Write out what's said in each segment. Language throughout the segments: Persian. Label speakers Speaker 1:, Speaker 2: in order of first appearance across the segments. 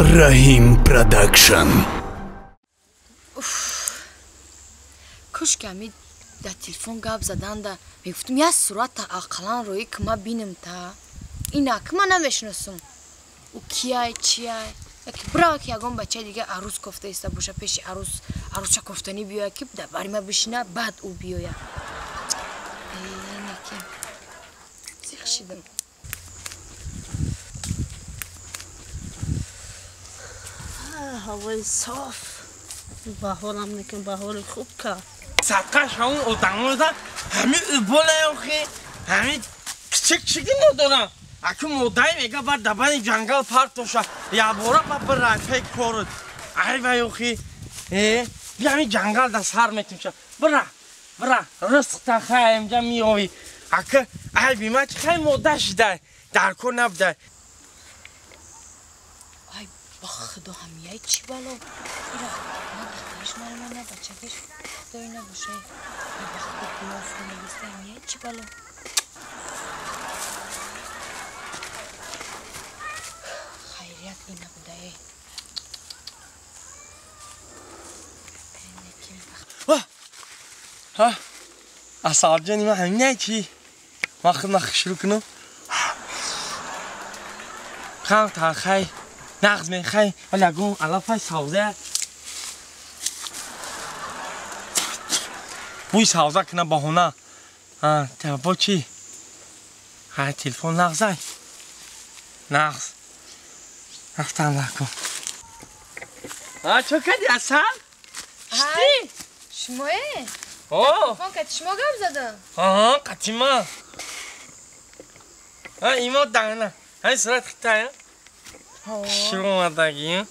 Speaker 1: Rahim Production.
Speaker 2: کاش که همی در تلفن گپ زدن ده میگفتم یه صورت اقلان روی که ما بینم تا اینا که من نمیشناسم او کیه چیه برای که یکم بچه دیگه عروس کفته است باشه پیش عروس چه کفتنی بیاید که در باری ما بشینه بعد او بیاید اینه که زیخ شدم
Speaker 3: هوای صاف بهارم نکن بهار خوب که
Speaker 4: صدقه شما ادامه ده همین بالا اوخی همین کچکی ندارم اگه مدعی میگه بر دبان جنگل پارک توشه یا بورا بر رفیق کورد ای وای اوخی بیا همین جنگل دست هر میتونشه برا رزق تا خواهیم جا میوی اگه ای بیمه چه خیلی مدعی شده در کن نبده
Speaker 2: ای با خدا همیه چی بالا ایرا من دخترش من بچه کش خدایی نباشه ای با خدا گناف نمیسته همیه چی بالا خیریت این نبوده ای
Speaker 4: ها اصاب جانی من همینه چی وقت شروع کنم خواهم تا خیلی نغز می خیلی ولی اگه علافه سوزه بوی سوزه کنه با هونه تا با چی های تلفن نغزه نغز رفتم لکن چو کدی اصلا؟
Speaker 2: های شماه تلفن که شما گم زدم
Speaker 4: قطیما ایما دنگنه های صورت خیطه شروع اومدگی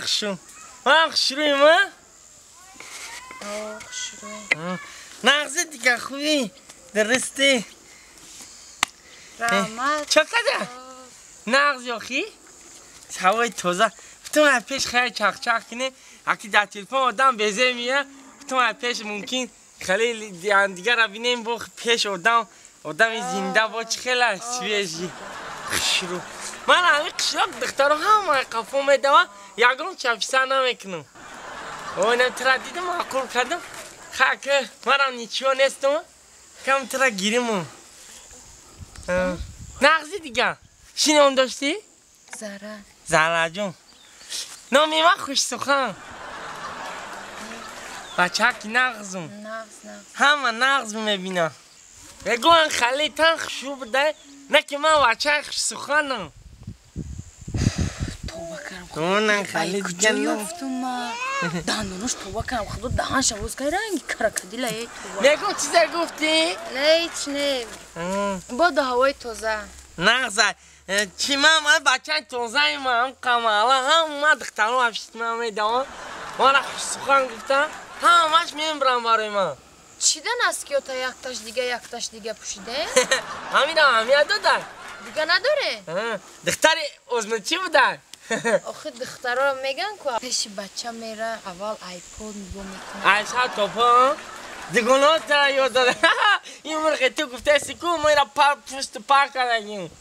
Speaker 4: شروع ایما
Speaker 2: شروع
Speaker 4: نغزه دیگه خوبی درسته
Speaker 2: رحمت
Speaker 4: چه کده؟ نغز یاخی؟ هوای توزه بتون پیش خیلی چخ کنه اکی در تلفن آدم بزه میه بتون پیش ممکن خیلی دیگر را بینیم با پیش آدم زنده با چه خیلی سویجی شروع من همه قشلاق دختر همه قفو میده و یکم چفیسه نمیکنم اونم تردیده معقول کردم خاکه منم نیچیو نیستم کم ترا گیریم نغزی دیگه چی نام داشتی؟ زهره جون نامی من خوش سخن بچه ها که نغزم همه نغز میبینم بگو ان خیلی تنخ شو بده نه که من بچه خوش سخنم
Speaker 2: توبه کردم
Speaker 4: اونن خیلی دیگه
Speaker 2: کجا یافتم دندونش توبه کردم خدا دهنش عوض کرد رنگی کرکدیل ای توبه
Speaker 4: بگو چیزه گفتی؟
Speaker 2: نه هیچ نه با ده هوای تازه
Speaker 4: نغزه چی من بچه توزه هم قماله هم من دخترو هفشت من میدم من خوش سخن گفتم همش میبرم برای من
Speaker 2: چی دن است که تا یک تاش دیگه پوشیده؟
Speaker 4: همین دادن
Speaker 2: دیگه نداره؟
Speaker 4: دختری ازمه چی بودن؟
Speaker 2: آخه دخترها رو میگن که پیش بچه میره اول آیپود میکنه
Speaker 4: ایسا توپا دیگونات ترا یاد داده این مرغ تو گفته سکو میره پشت پارک کردیم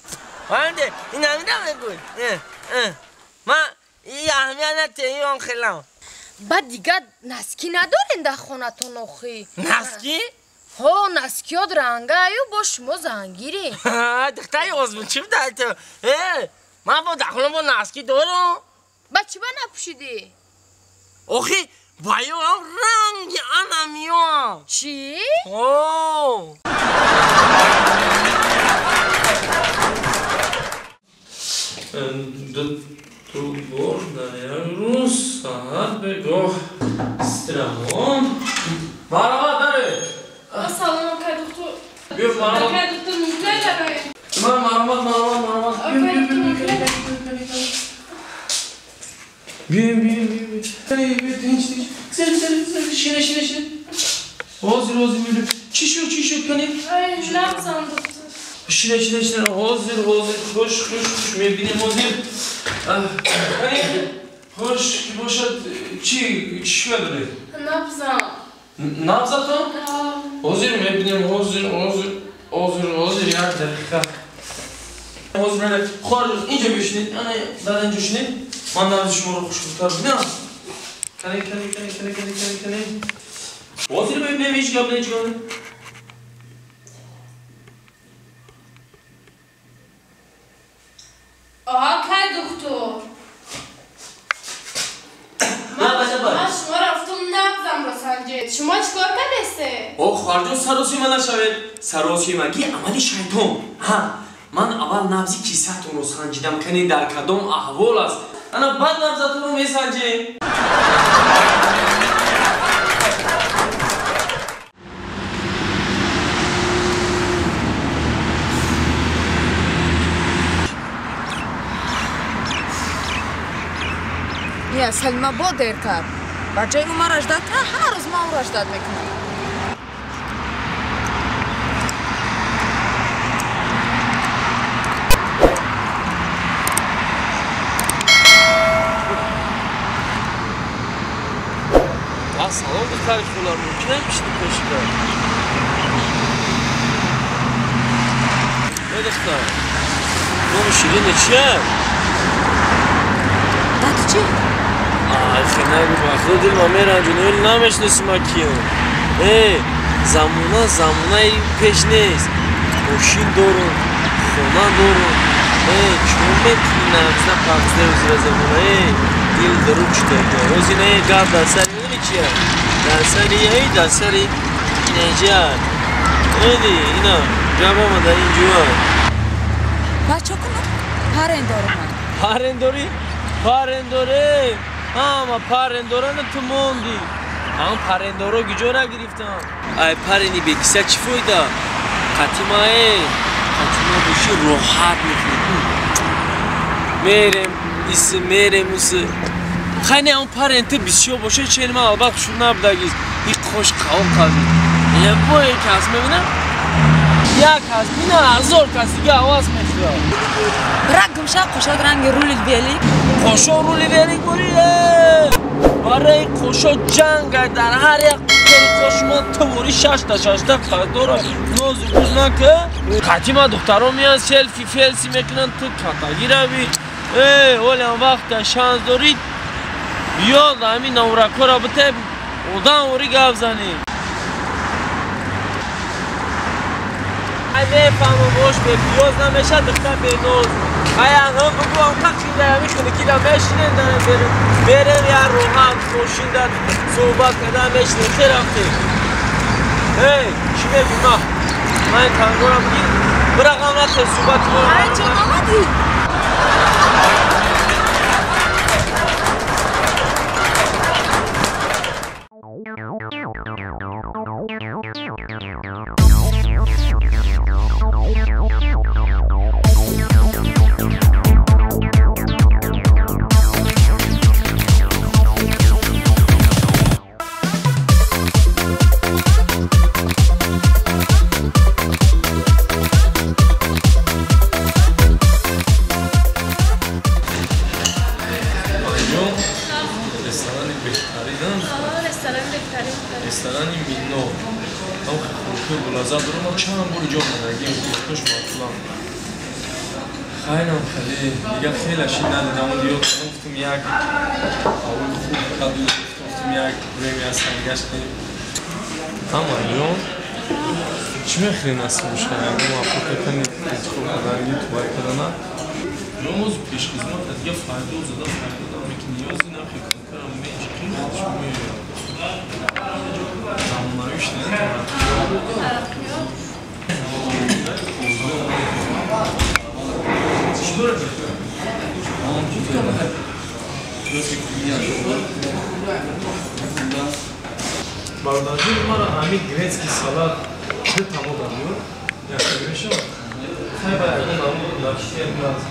Speaker 4: وانده این همینا میگود من این اهمیت نتیه اون خیلم
Speaker 2: بعد دیگه نسکی ندارین در خونه تون آخی
Speaker 4: نسکی؟
Speaker 2: ها نسکی ها درنگه ایو با شما زنگیری
Speaker 4: دختری ازمون چی بوده تو؟ من با دخلم با نسکی دارم
Speaker 2: بچه با نپوشیدی؟
Speaker 4: آخی بایو هم رنگی انمیو
Speaker 2: چی؟
Speaker 4: اوه تو بردن روز ساعت بگاه استراحان مرحبا داره
Speaker 5: سلام که دکتر
Speaker 4: بیا مرحبا
Speaker 5: که دکتر میگه داره
Speaker 4: مرحبا بیا شینه حاضر میره چی شد کنیم
Speaker 5: نبزم دکتر
Speaker 4: شینه حاضر خوش میبینیم حاضر خوش که باشد چی شو داره نبزم تو؟ حاضر میبینیم حاضر یک دقیقه حوض برای خارج اینجا بشینید انا در اینجا شینید من نبض شما رو خوشگل‌تر بودم کنه حوضی رو ببینیم هیچ گب نجگانه
Speaker 5: آها که دکتر من شما رفتم نبزم را سنجید شما چکار کردسته؟
Speaker 4: خارجون سراسی من نشوید سراسی من که عملی شیطان من اول نبزی کیسه‌تون رو سنجیدم کنی در کدام احوال است انا بعد نبزتون رو میسنجی
Speaker 6: یا سلمه با دیر کرد بچه او مرا اجداد هر روز ما او را اجداد میکنم
Speaker 4: سلام دختر خولار ممکنه میشید پشکر نه دختر نام شیرینه چیه؟
Speaker 6: دادو چی؟
Speaker 4: خیلی نگو بخدا دل ما میرنجونه ولی نمیشناسیم ما کیم زمونه پیش نیست ماشین دارم خونه دارم چون میتونی نمیشنه پاکسته و زیر زمونه دل درو چطور روزی نه گفت در سری میدونی چیه؟ در سری در سری اینجا اینا گفت ما در اینجا
Speaker 6: بچه کنم پرنداره پرنداره ما پرنداره تو موندی هم پرنداره گیجا نگرفتم ای پرندی به کسه چی فایده؟ قطیمه باشی راحت میتونی میرم خیلی اون پرنده بسیار باشه چه ما البته شو نبودگیز این خوش قوم کازی یه بای کس میبینم یک کس بینه 1000 کس دیگه آواز میخواه برای گمشه قشاد رنگ رولی بیلی
Speaker 4: قشاد رولی بیلی بوریه برای قشاد جنگ در هر یک قشمان تو بوری 6 تا قدر نوز گوز نکه قدیمه دخترها میان سلفی فلسی میکنن تو کتاگی روی ولی اون وقت شانس دارید بیاد همین نورکو را بته اودان اوری گفت زنی میفهمم باش به پیاز نمیشه دختر به نوز هم بگو هم کخشین در میخونه که در میشینن برن یا روحان خوشین در صحبت کردن میشینن چه رفته چی بگو نه من تنگو را بگیر برقم نتر صحبت کنم
Speaker 6: چه آمدی؟
Speaker 4: رستوران مینو هم خورده بلازا دارم هم چند بار جا مدرگیم گفتش مطلب خیلی دیگه خیلی اشین ندیدم و دیگه گفتم یک اول خوب کدو گفتم یک برمی از سنگشت اما جون چی میخرین از موشه اما افراد کنید خوب کدنگی تو باید کدنه روز پیش خدمت دیگه فایده و زده فایده دارم که نیازی نخی کنکرم میش خیلی خودشو میرم زمانایش نمیدونم چی داره برداشتی ما را همین گریزکی سالات چه تمام داریم یا خیلیشون خیلی باید اون نمون داشتی امروز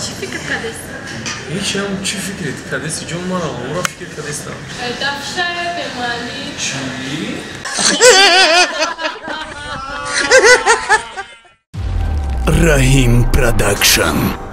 Speaker 5: چی
Speaker 6: فکرت کردی جون ما را فکر کردستم
Speaker 5: دفشه به مالی
Speaker 6: چی؟
Speaker 1: Rahim Production.